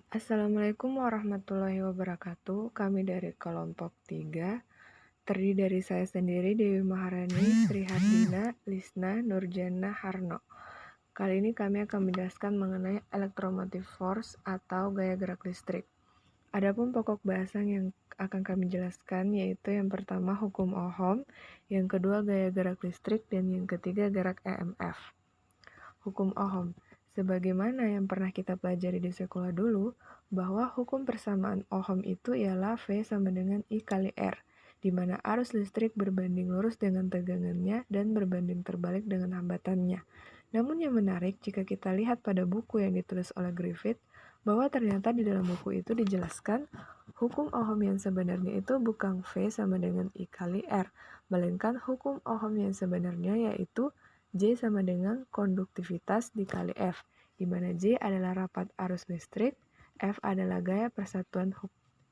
Assalamualaikum warahmatullahi wabarakatuh. Kami dari kelompok 3, terdiri dari saya sendiri, Dewi Maharani, Sri Hardina, Lisna, Nurjana, Harno. Kali ini kami akan menjelaskan mengenai electromotive force atau gaya gerak listrik. Adapun pokok bahasan yang akan kami jelaskan yaitu yang pertama hukum Ohm, yang kedua gaya gerak listrik, dan yang ketiga gerak EMF. Hukum Ohm. Sebagaimana yang pernah kita pelajari di sekolah dulu, bahwa hukum persamaan Ohm itu ialah V sama dengan I kali R, di mana arus listrik berbanding lurus dengan tegangannya dan berbanding terbalik dengan hambatannya. Namun yang menarik jika kita lihat pada buku yang ditulis oleh Griffith, bahwa ternyata di dalam buku itu dijelaskan hukum Ohm yang sebenarnya itu bukan V sama dengan I kali R, melainkan hukum Ohm yang sebenarnya yaitu J sama dengan konduktivitas dikali F, di mana J adalah rapat arus listrik, F adalah gaya persatuan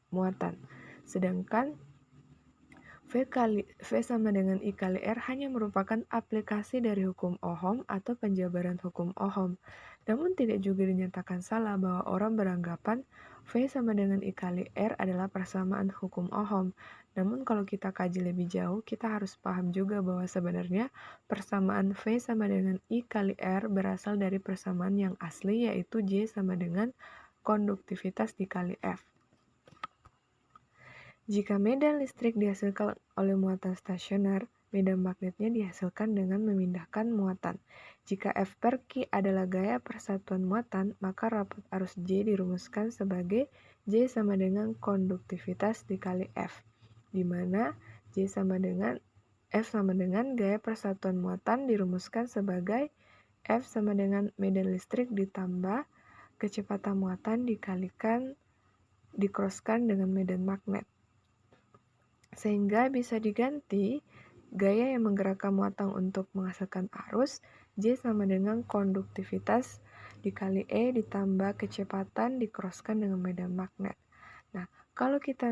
muatan. Sedangkan V sama dengan I kali R hanya merupakan aplikasi dari hukum Ohm atau penjabaran hukum Ohm. Namun tidak juga dinyatakan salah bahwa orang beranggapan V sama dengan I kali R adalah persamaan hukum Ohm. Namun kalau kita kaji lebih jauh, kita harus paham juga bahwa sebenarnya persamaan V sama dengan I kali R berasal dari persamaan yang asli, yaitu J sama dengan konduktivitas dikali F. Jika medan listrik dihasilkan oleh muatan stasioner, medan magnetnya dihasilkan dengan memindahkan muatan. Jika F per Q adalah gaya persatuan muatan, maka rapat arus J dirumuskan sebagai J sama dengan konduktivitas dikali F, di mana J sama dengan F sama dengan gaya persatuan muatan dirumuskan sebagai F sama dengan medan listrik ditambah kecepatan muatan dikroskan dengan medan magnet. Sehingga bisa diganti gaya yang menggerakkan muatan untuk menghasilkan arus, J sama dengan konduktivitas dikali E ditambah kecepatan dikroskan dengan medan magnet. Nah, kalau kita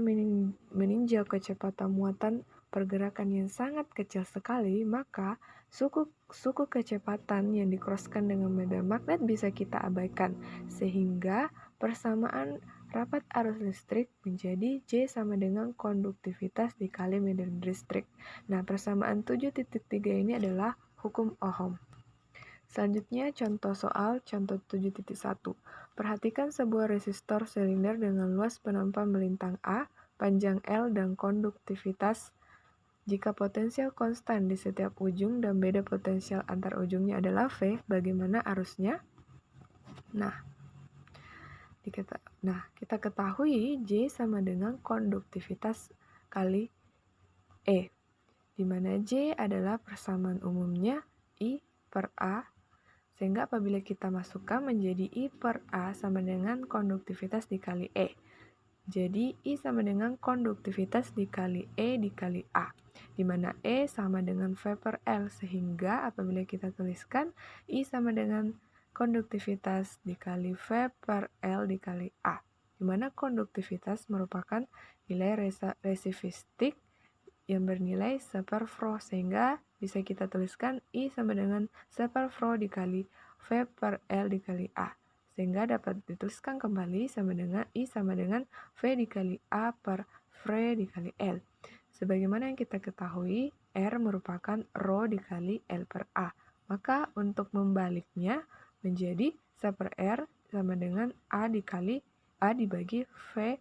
meninjau kecepatan muatan pergerakan yang sangat kecil sekali, maka suku kecepatan yang dikroskan dengan medan magnet bisa kita abaikan, sehingga persamaan rapat arus listrik menjadi J sama dengan konduktivitas dikali medan listrik. Nah, persamaan 7.3 ini adalah hukum Ohm. Selanjutnya, contoh soal contoh 7.1. Perhatikan sebuah resistor silinder dengan luas penampak melintang A, panjang L, dan konduktivitas. Jika potensial konstan di setiap ujung dan beda potensial antar ujungnya adalah V, bagaimana arusnya? Kita ketahui J sama dengan konduktivitas kali E, di mana J adalah persamaan umumnya I per A, sehingga apabila kita masukkan menjadi I per A sama dengan konduktivitas dikali E. Jadi I sama dengan konduktivitas dikali E dikali A, di mana E sama dengan V per L, sehingga apabila kita tuliskan I sama dengan konduktivitas dikali V per L dikali A, di mana konduktivitas merupakan nilai resivistik yang bernilai 1/Fro, sehingga bisa kita tuliskan I sama dengan 1/Fro dikali V per L dikali A, sehingga dapat dituliskan kembali sama dengan I sama dengan V dikali A per Fre dikali L. Sebagaimana yang kita ketahui, R merupakan Rho dikali L per A. Maka untuk membaliknya menjadi 1/R sama dengan A dikali A dibagi V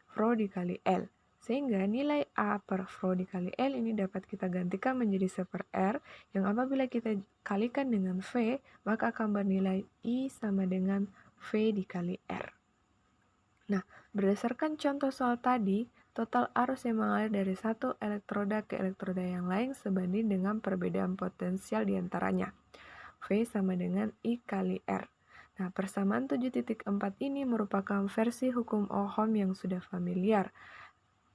Fro dikali L. Sehingga nilai A per Fro dikali L ini dapat kita gantikan menjadi 1/R, yang apabila kita kalikan dengan V, maka akan bernilai I sama dengan V dikali R. Nah, berdasarkan contoh soal tadi, total arus yang mengalir dari satu elektroda ke elektroda yang lain sebanding dengan perbedaan potensial diantaranya. V sama dengan I kali R. Nah, persamaan 7.4 ini merupakan versi hukum Ohm yang sudah familiar.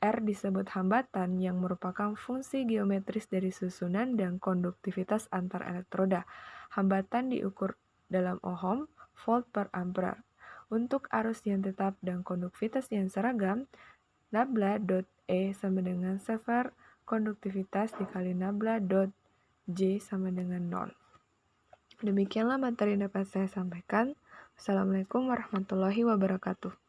R disebut hambatan yang merupakan fungsi geometris dari susunan dan konduktivitas antar elektroda. Hambatan diukur dalam Ohm, volt per ampere. Untuk arus yang tetap dan konduktivitas yang seragam, nabla dot E sama dengan 1 konduktivitas dikali nabla dot J sama dengan 0. Demikianlah materi yang dapat saya sampaikan. Wassalamualaikum warahmatullahi wabarakatuh.